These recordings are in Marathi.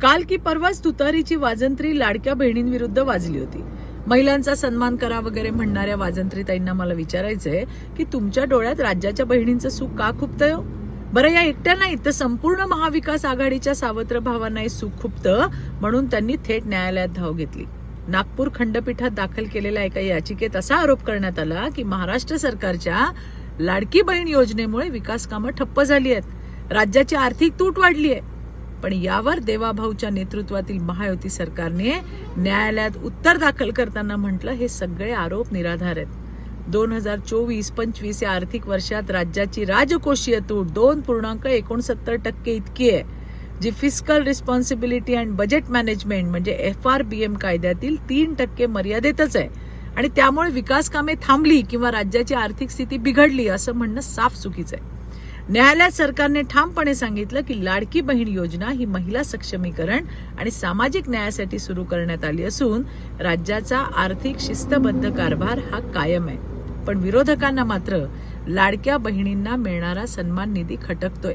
काल की परवाच तुतारीची वाजंत्री लाडक्या बहिणींविरुद्ध वाजली होती. महिलांचा सन्मान करा वगैरे म्हणणाऱ्या वाजंत्रीताईंना मला विचारायचंय की तुमच्या डोळ्यात राज्याच्या बहिणींचं सुख का खुपतंय? बरं, या एकट्या नाही तर संपूर्ण महाविकास आघाडीच्या सावत्र भावांनाही सुख खुपतं, म्हणून त्यांनी थेट न्यायालयात धाव घेतली. नागपूर खंडपीठात दाखल केलेल्या एका याचिकेत असा आरोप करण्यात आला की महाराष्ट्र सरकारच्या लाडकी बहीण योजनेमुळे विकास कामं ठप्प झाली आहेत, राज्याची आर्थिक तूट वाढली आहे. पण यावर देवाभाऊच्या नेतृत्वातील महायुती सरकारने न्यायालयात उत्तर दाखल करताना म्हटलं हे सगळे आरोप निराधार आहेत. 2024-25 या आर्थिक वर्षात राज्याची राजकोषीय तूट 2.69% इतकी आहे, जी fiscal responsibility and budget management म्हणजे FRBM कायद्यातील 3% मर्यादेतच आहे. आणि त्यामुळे विकास कामे थांबली किंवा राज्याची आर्थिक स्थिती बिघडली असं म्हणणं साफ चुकीचं आहे. न्यायालयात सरकारने ठामपणे सांगितलं की लाडकी बहीण योजना ही महिला सक्षमीकरण आणि सामाजिक न्यायासाठी सुरू करण्यात आली असून राज्याचा आर्थिक शिस्तबद्ध कारभार हा कायम आहे. पण विरोधकांना मात्र लाडक्या बहिणींना मिळणारा सन्मान निधी खटकतोय.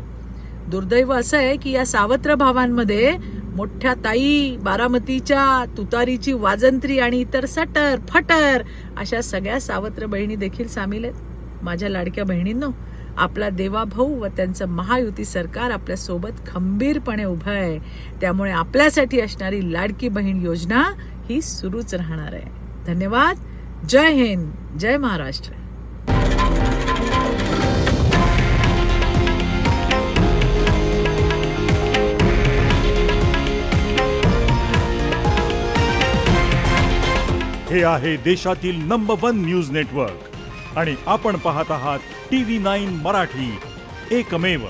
दुर्दैव असं आहे की या सावत्र भावांमध्ये मोठ्या ताई, बारामतीच्या, तुतारीची वाजंत्री आणि इतर सटर फटर अशा सगळ्या सावत्र बहिणी देखील सामील आहेत. माझ्या लाडक्या बहिणींनो, आपला देवाभाऊ व त्यांचं महायुती सरकार आपल्या सोबत खंबीरपणे उभं आहे. त्यामुळे आपल्यासाठी असणारी लाडकी बहीण योजना ही सुरूच राहणार आहे. धन्यवाद. जय हिंद, जय महाराष्ट्र. हे आहे देशातील नंबर 1 न्यूज नेटवर्क आणि आपण पाहत आहात TV9 मराठी, एकमेव.